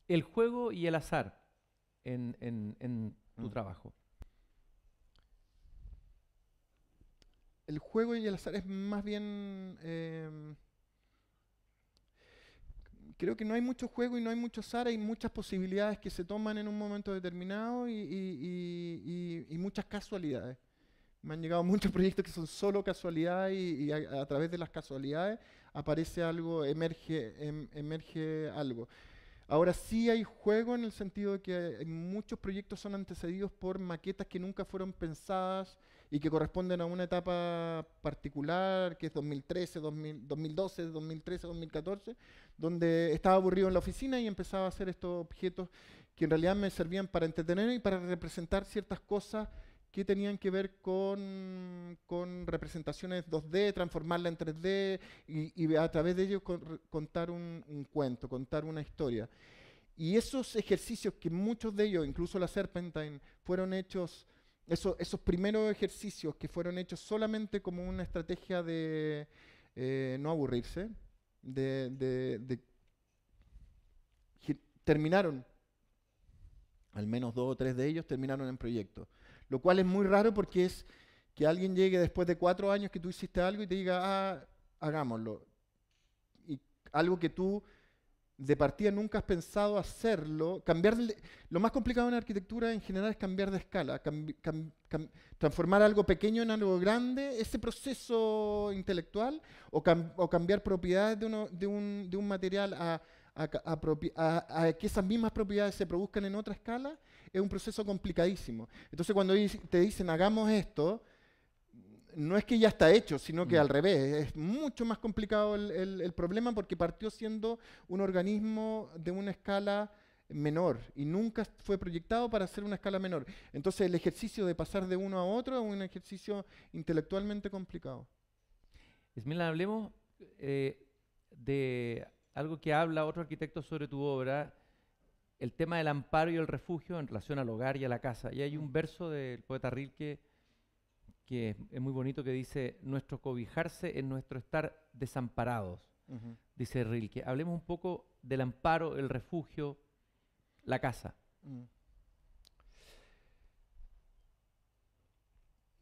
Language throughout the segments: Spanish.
El juego y el azar en tu Mm. trabajo. El juego y el azar es más bien... creo que no hay mucho juego y no hay mucho azar, hay muchas posibilidades que se toman en un momento determinado y muchas casualidades. Me han llegado muchos proyectos que son solo casualidad y a través de las casualidades aparece algo, emerge algo. Ahora sí hay juego en el sentido de que muchos proyectos son antecedidos por maquetas que nunca fueron pensadas y que corresponden a una etapa particular, que es 2013, 2000, 2012, 2013, 2014, donde estaba aburrido en la oficina y empezaba a hacer estos objetos que en realidad me servían para entretener y para representar ciertas cosas que tenían que ver con representaciones 2D, transformarla en 3D y a través de ello contar un cuento, contar una historia. Y esos ejercicios que muchos de ellos, incluso la Serpentine, fueron hechos, esos primeros ejercicios que fueron hechos solamente como una estrategia de no aburrirse, de terminaron, al menos dos o tres de ellos terminaron en proyectos. Lo cual es muy raro porque es que alguien llegue después de 4 años que tú hiciste algo y te diga, ah, hagámoslo. Y algo que tú de partida nunca has pensado hacerlo, lo más complicado en arquitectura en general es cambiar de escala, transformar algo pequeño en algo grande, ese proceso intelectual, o cambiar propiedades de un material a que esas mismas propiedades se produzcan en otra escala, es un proceso complicadísimo. Entonces cuando te dicen hagamos esto, no es que ya está hecho, sino que Mm. al revés, es mucho más complicado el problema porque partió siendo un organismo de una escala menor y nunca fue proyectado para hacer una escala menor. Entonces el ejercicio de pasar de uno a otro es un ejercicio intelectualmente complicado. Esmila, hablemos de algo que habla otro arquitecto sobre tu obra, el tema del amparo y el refugio en relación al hogar y a la casa. Y hay Mm, un verso del poeta Rilke que es muy bonito que dice, nuestro cobijarse es nuestro estar desamparados, ujú. dice Rilke. Hablemos un poco del amparo, el refugio, la casa. Mm.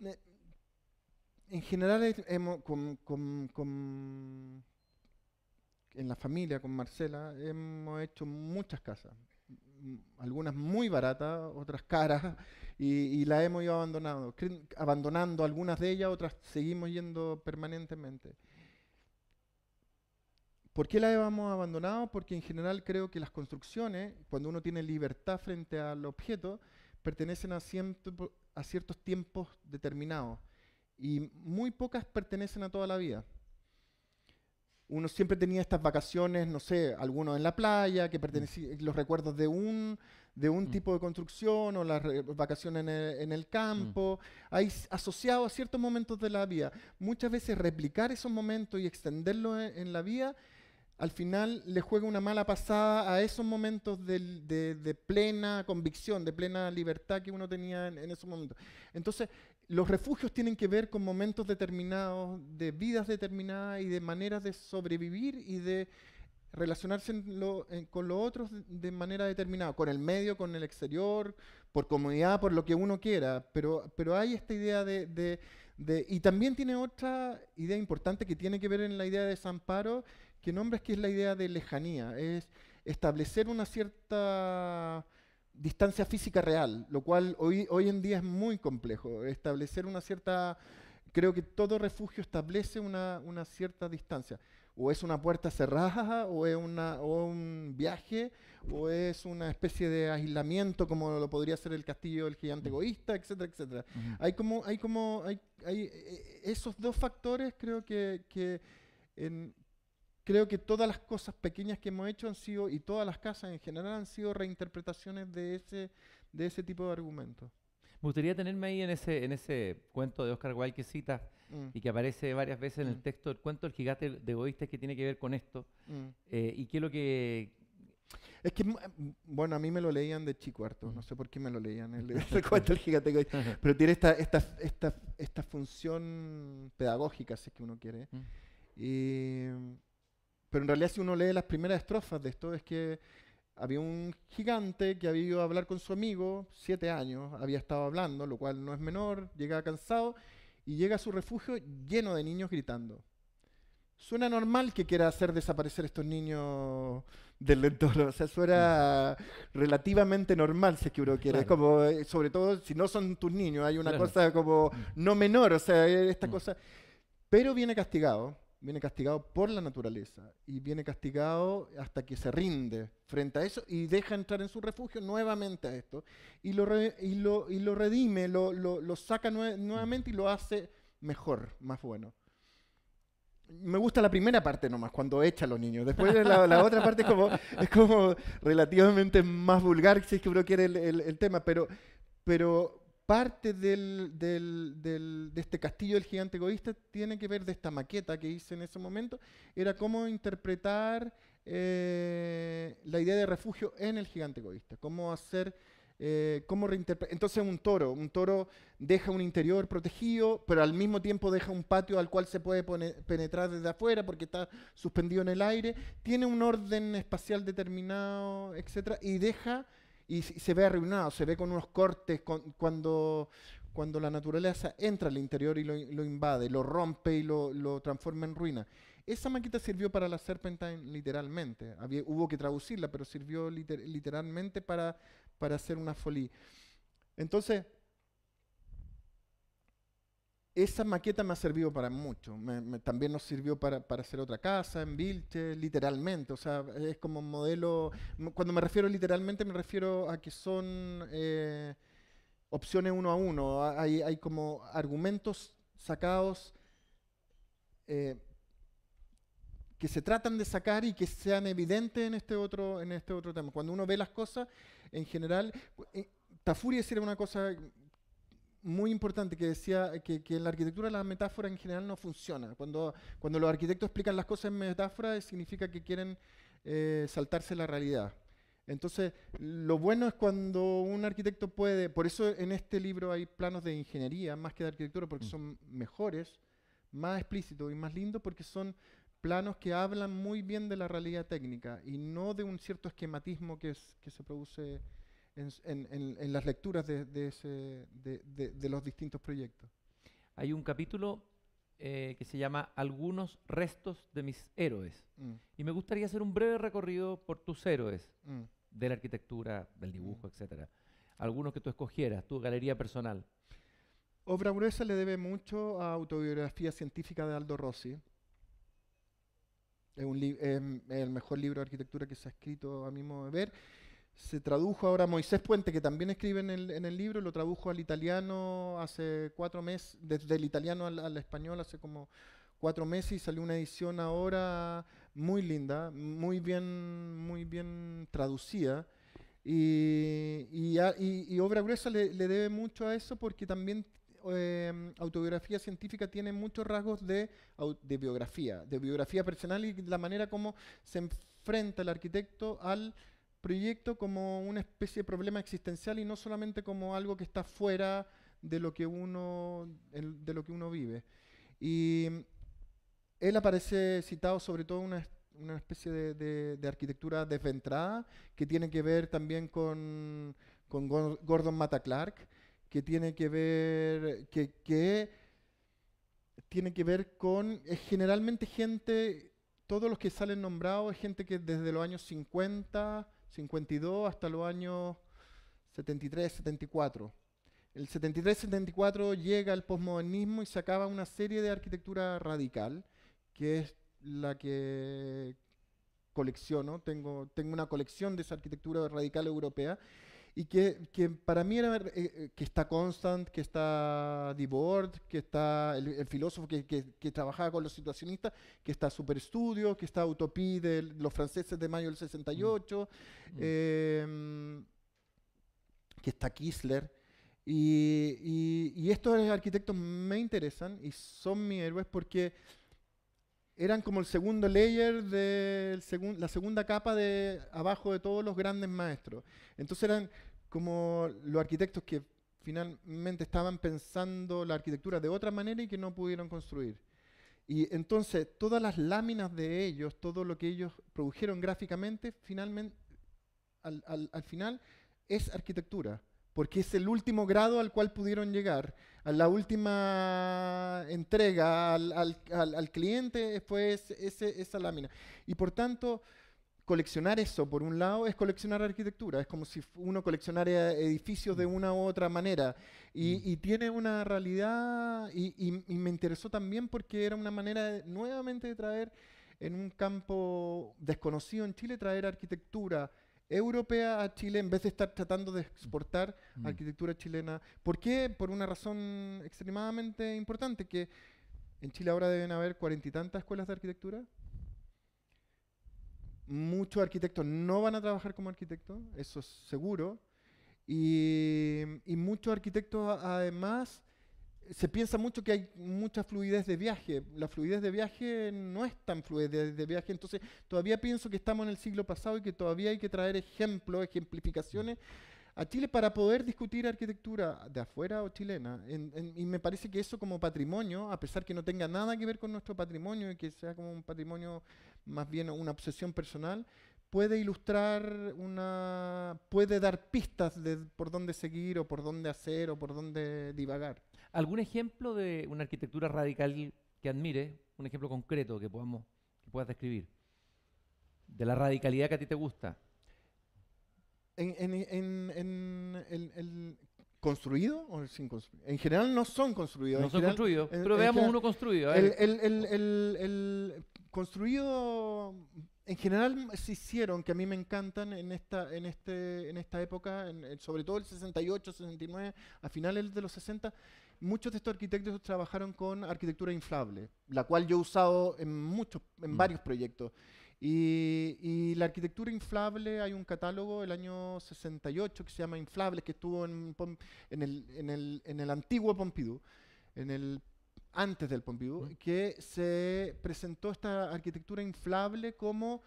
Eh, En general, en la familia, con Marcela, hemos hecho muchas casas. Algunas muy baratas, otras caras, y las hemos ido abandonando algunas de ellas, otras seguimos yendo permanentemente. ¿Por qué las hemos abandonado? Porque en general creo que las construcciones, cuando uno tiene libertad frente al objeto, pertenecen a ciertos tiempos determinados y muy pocas pertenecen a toda la vida. Uno siempre tenía estas vacaciones, no sé, algunos en la playa, que Mm, pertenecían los recuerdos de un mm, tipo de construcción o las vacaciones en el mm. campo, ahí asociado a ciertos momentos de la vida. Muchas veces replicar esos momentos y extenderlos en la vida al final le juega una mala pasada a esos momentos de plena convicción, de plena libertad que uno tenía en esos momentos. Entonces, los refugios tienen que ver con momentos determinados, de vidas determinadas y de maneras de sobrevivir y de relacionarse con los otros de manera determinada, con el medio, con el exterior, por comodidad, por lo que uno quiera, pero hay esta idea y también tiene otra idea importante que tiene que ver en la idea de desamparo, que nombres que es la idea de lejanía, es establecer una cierta distancia física real, lo cual hoy en día es muy complejo, establecer una cierta... Creo que todo refugio establece una cierta distancia. O es una puerta cerrada, o un viaje, o es una especie de aislamiento, como lo podría ser el castillo del gigante Mm, egoísta, etcétera, etcétera. ujú. Esos dos factores en- creo que todas las cosas pequeñas que hemos hecho han sido, y todas las casas en general han sido reinterpretaciones de ese tipo de argumentos. Me gustaría tenerme ahí en ese cuento de Oscar Wilde que citas Mm, y que aparece varias veces en el mm, texto del cuento del gigante de egoístas que tiene que ver con esto. mm. Y qué es lo que... Es que, bueno, a mí me lo leían de chico harto, no Mm. sé por qué me lo leían, el cuento del gigante egoísta, pero tiene esta función pedagógica, si es que uno quiere. Mm, Y, pero en realidad si uno lee las primeras estrofas de esto, es que había un gigante que había ido a hablar con su amigo, 7 años, había estado hablando, lo cual no es menor, llega cansado y llega a su refugio lleno de niños gritando. Suena normal que quiera hacer desaparecer estos niños del entorno, o sea, suena relativamente normal, si es que uno quiere. Es Claro, como, sobre todo, si no son tus niños, hay una claro. cosa como no menor, o sea, esta Mm. cosa. Pero viene castigado por la naturaleza y viene castigado hasta que se rinde frente a eso y deja entrar en su refugio nuevamente a esto y lo redime, lo saca nuevamente y lo hace mejor, más bueno. Me gusta la primera parte nomás, cuando echa a los niños. Después la otra parte es como relativamente más vulgar, si es que uno quiere el tema, pero parte de este castillo del gigante egoísta tiene que ver de esta maqueta que hice en ese momento, era cómo interpretar la idea de refugio en el gigante egoísta, cómo hacer, cómo reinterpretar. Entonces un toro deja un interior protegido, pero al mismo tiempo deja un patio al cual se puede penetrar desde afuera porque está suspendido en el aire, tiene un orden espacial determinado, etcétera, y deja y se ve arruinado, se ve con unos cortes cuando la naturaleza entra al interior y lo invade, lo rompe y lo transforma en ruina. Esa maqueta sirvió para la Serpentine literalmente. Hubo que traducirla, pero sirvió literalmente para hacer una folie. Entonces, esa maqueta me ha servido para mucho. También nos sirvió para hacer otra casa en Vilche, literalmente. O sea, es como un modelo. Cuando me refiero literalmente, me refiero a que son opciones uno a uno. Hay como argumentos sacados eh, que se tratan de sacar y que sean evidentes en este otro tema. Cuando uno ve las cosas, en general, Tafuri decía una cosa muy importante que decía que en la arquitectura la metáfora en general no funciona. Cuando los arquitectos explican las cosas en metáfora, significa que quieren saltarse la realidad. Entonces, lo bueno es cuando un arquitecto puede, por eso en este libro hay planos de ingeniería más que de arquitectura, porque son mejores, más explícitos y más lindos, porque son planos que hablan muy bien de la realidad técnica y no de un cierto esquematismo que se produce en las lecturas de los distintos proyectos. Hay un capítulo que se llama Algunos restos de mis héroes. Mm, Y me gustaría hacer un breve recorrido por tus héroes mm, de la arquitectura, del mm. dibujo, etcétera. Algunos que tú escogieras, tu galería personal. Obra Gruesa le debe mucho a Autobiografía Científica de Aldo Rossi. Es el mejor libro de arquitectura que se ha escrito a mi modo de ver. Se tradujo ahora Moisés Puente, que también escribe en el libro, lo tradujo al italiano hace 4 meses, desde el italiano al español hace como 4 meses y salió una edición ahora muy linda, muy bien traducida. Y Obra Gruesa le debe mucho a eso porque también Autobiografía Científica tiene muchos rasgos de biografía personal y la manera como se enfrenta el arquitecto al proyecto como una especie de problema existencial y no solamente como algo que está fuera de lo que de lo que uno vive. Y él aparece citado sobre todo una especie de arquitectura desventrada que tiene que ver también con Gordon Matta Clark, que tiene que ver que tiene que ver con generalmente gente, todos los que salen nombrados es gente que desde los años 50, 52 hasta los años 73, 74. El 73-74 llega el posmodernismo y se acaba una serie de arquitectura radical, que es la que colecciono. Tengo una colección de esa arquitectura radical europea y que para mí era que está Constant, que está Debord, que está el filósofo que trabajaba con los situacionistas, que está Superstudio, que está Utopie de los franceses de mayo del 68, que está Kistler. Y estos arquitectos me interesan y son mis héroes porque eran como el segundo layer, la segunda capa de abajo de todos los grandes maestros. Entonces eran como los arquitectos que finalmente estaban pensando la arquitectura de otra manera y que no pudieron construir. Y entonces todas las láminas de ellos, todo lo que ellos produjeron gráficamente, finalmente al final es arquitectura, porque es el último grado al cual pudieron llegar, a la última entrega al cliente fue esa lámina. Y por tanto, coleccionar eso, por un lado, es coleccionar arquitectura. Es como si uno coleccionara edificios de una u otra manera. Y tiene una realidad, y me interesó también porque era una manera nuevamente de traer en un campo desconocido en Chile, traer arquitectura europea a Chile en vez de estar tratando de exportar arquitectura chilena. ¿Por qué? Por una razón extremadamente importante, que en Chile ahora deben haber 40 y tantas escuelas de arquitectura. Muchos arquitectos no van a trabajar como arquitectos, eso es seguro. Y muchos arquitectos además, se piensa mucho que hay mucha fluidez de viaje. La fluidez de viaje no es tan fluidez de viaje, entonces todavía pienso que estamos en el siglo pasado y que todavía hay que traer ejemplos, ejemplificaciones a Chile para poder discutir arquitectura de afuera o chilena. Y me parece que eso como patrimonio, a pesar que no tenga nada que ver con nuestro patrimonio y que sea como un patrimonio más bien una obsesión personal, puede ilustrar puede dar pistas de por dónde seguir o por dónde hacer o por dónde divagar. ¿Algún ejemplo de una arquitectura radical que admire? Un ejemplo concreto que puedas describir. De la radicalidad que a ti te gusta. El ¿construido o sin construir? En general no son construidos. No son construidos, pero veamos uno construido. A ver. El construido en general se hicieron, que a mí me encantan en esta época, sobre todo el 68, 69, a finales de los 60, muchos de estos arquitectos trabajaron con arquitectura inflable, la cual yo he usado en varios proyectos. Y la arquitectura inflable, hay un catálogo del año 68 que se llama Inflables, que estuvo en el antiguo Pompidou, antes del Pompidou, que se presentó esta arquitectura inflable como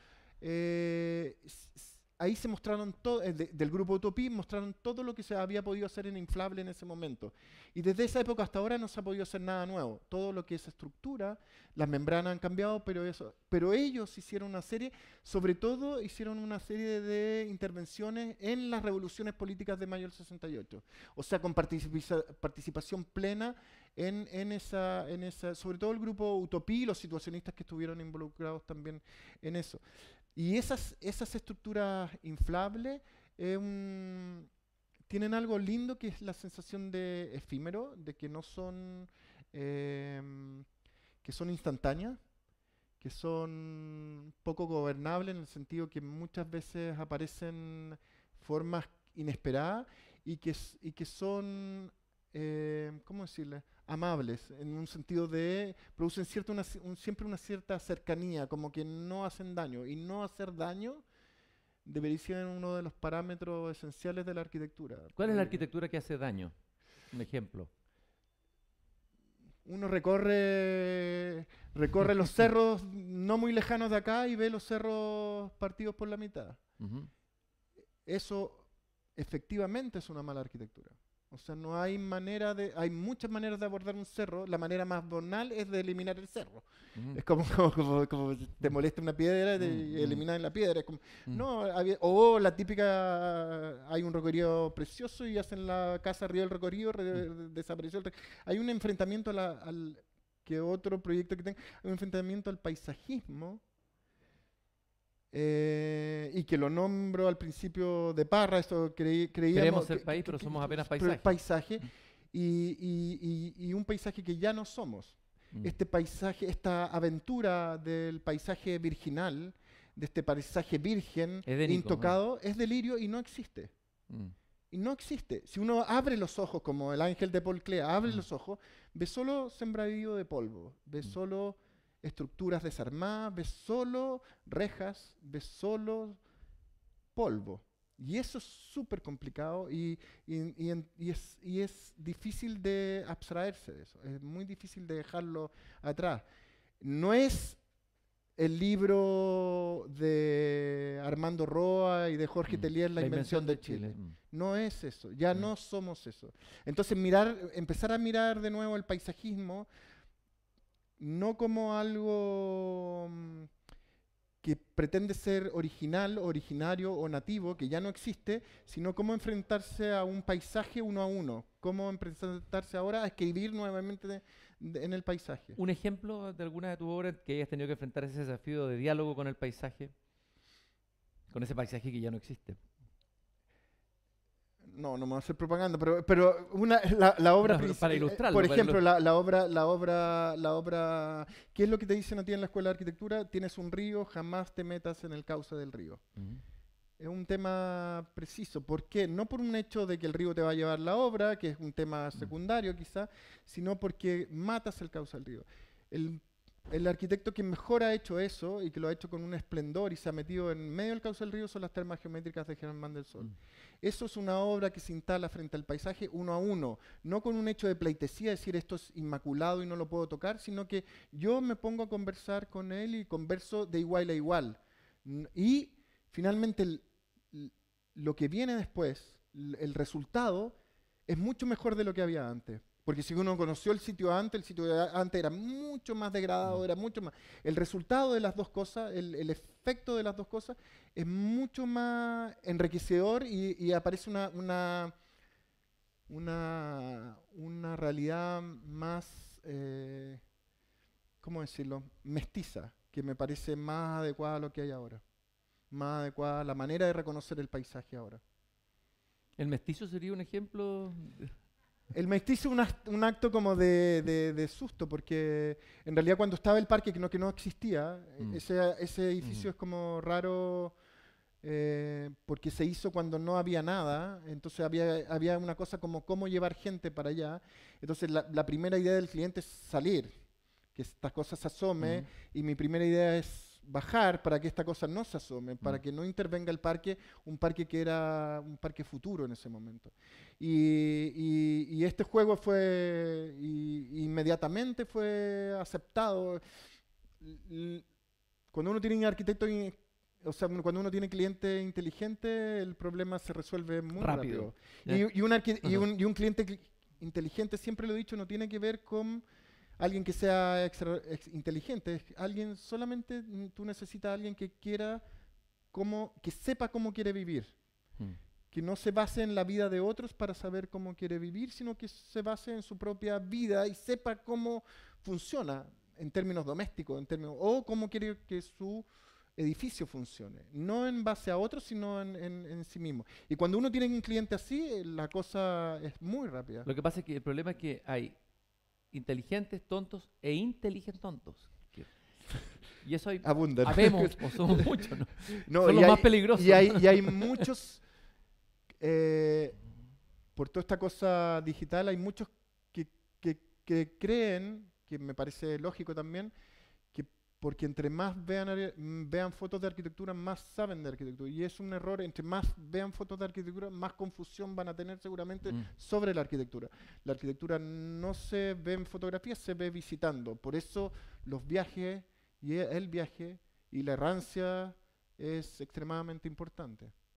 ahí se mostraron del grupo Utopía, mostraron todo lo que se había podido hacer en inflable en ese momento. Y desde esa época hasta ahora no se ha podido hacer nada nuevo. Todo lo que es estructura, las membranas han cambiado, pero ellos hicieron una serie, sobre todo hicieron una serie de intervenciones en las revoluciones políticas de mayo del 68. O sea, con participación plena en esa, sobre todo el grupo Utopía y los situacionistas que estuvieron involucrados también en eso. Y esas estructuras inflables tienen algo lindo que es la sensación de efímero, de que no son, que son instantáneas, que son poco gobernables en el sentido que muchas veces aparecen formas inesperadas y que son, ¿cómo decirle?, amables, en un sentido de producen siempre una cierta cercanía, como que no hacen daño, y no hacer daño debería ser uno de los parámetros esenciales de la arquitectura. ¿Cuál es la arquitectura que hace daño? Un ejemplo. Uno recorre los cerros no muy lejanos de acá y ve los cerros partidos por la mitad. Eso efectivamente es una mala arquitectura. O sea, no hay hay muchas maneras de abordar un cerro. La manera más banal es de eliminar el cerro. Es como te molesta una piedra y eliminar la piedra. Es como, no, o la típica, hay un recorrido precioso y hacen la casa arriba del recorrido, desapareció hay un enfrentamiento que otro proyecto que tenga, hay un enfrentamiento al paisajismo. Y que lo nombro al principio de Parra, eso creíamos... Queremos ser país, pero somos apenas paisaje. Y un paisaje que ya no somos. Este paisaje, esta aventura del paisaje virginal, de este paisaje virgen, edénico, intocado, es delirio y no existe. Y no existe. Si uno abre los ojos, como el ángel de Paul Klee, abre los ojos, ve solo sembradío de polvo, ve solo estructuras desarmadas, ves solo rejas, ves solo polvo. Y eso es súper complicado y es difícil de abstraerse de eso. Es muy difícil de dejarlo atrás. No es el libro de Armando Roa y de Jorge Tellier, La invención de Chile. No es eso. Ya no somos eso. Entonces empezar a mirar de nuevo el paisajismo no como algo que pretende ser original, originario o nativo, que ya no existe, sino cómo enfrentarse a un paisaje uno a uno, cómo enfrentarse ahora a escribir nuevamente en el paisaje. ¿Un ejemplo de alguna de tus obras que hayas tenido que enfrentar ese desafío de diálogo con el paisaje? Con ese paisaje que ya no existe. No, no me voy a hacer propaganda, pero la obra No, pero para ilustrarlo. por para ejemplo, la obra, ¿qué es lo que te dicen a ti en la escuela de arquitectura? Tienes un río, jamás te metas en el cauce del río. Ujú. Es un tema preciso. ¿Por qué? No por un hecho de que el río te va a llevar la obra, que es un tema secundario quizá, sino porque matas el cauce del río. El arquitecto que mejor ha hecho eso y que lo ha hecho con un esplendor y se ha metido en medio del cauce del río son las termas geométricas de Germán Mandelsol. Eso es una obra que se instala frente al paisaje uno a uno, no con un hecho de pleitesía, decir esto es inmaculado y no lo puedo tocar, sino que yo me pongo a conversar con él y converso de igual a igual. Y finalmente lo que viene después, el resultado, es mucho mejor de lo que había antes. Porque si uno conoció el sitio antes era mucho más degradado, era mucho más... El resultado de las dos cosas, el efecto de las dos cosas, es mucho más enriquecedor y aparece una realidad más, ¿cómo decirlo?, mestiza, que me parece más adecuada a lo que hay ahora. Más adecuada a la manera de reconocer el paisaje ahora. ¿El mestizo sería un ejemplo? El mestizo es un acto como de susto, porque en realidad cuando estaba el parque, que no existía, ese edificio es como raro, porque se hizo cuando no había nada, entonces había una cosa como cómo llevar gente para allá. Entonces la primera idea del cliente es salir, que estas cosas se asome, y mi primera idea es bajar para que esta cosa no se asome, para que no intervenga el parque, un parque que era un parque futuro en ese momento. Y este juego inmediatamente fue aceptado. Cuando uno tiene un arquitecto, o sea, cuando uno tiene cliente inteligente, el problema se resuelve muy rápido. Y un cliente inteligente, siempre lo he dicho, no tiene que ver con alguien que sea inteligente, solamente tú necesitas a alguien que que sepa cómo quiere vivir. Que no se base en la vida de otros para saber cómo quiere vivir, sino que se base en su propia vida y sepa cómo funciona en términos domésticos, o cómo quiere que su edificio funcione. No en base a otros, sino en sí mismo. Y cuando uno tiene un cliente así, la cosa es muy rápida. Lo que pasa es que el problema es que hay inteligentes tontos e inteligentes tontos. Y eso abundan. Habemos, o somos muchos, ¿no? No, son los más peligrosos. Y hay muchos, por toda esta cosa digital, hay muchos que creen, que me parece lógico también, que porque entre más vean fotos de arquitectura, más saben de arquitectura. Y es un error, entre más vean fotos de arquitectura, más confusión van a tener seguramente sobre la arquitectura. La arquitectura no se ve en fotografías, se ve visitando. Por eso los viajes y el viaje y la errancia es extremadamente importante.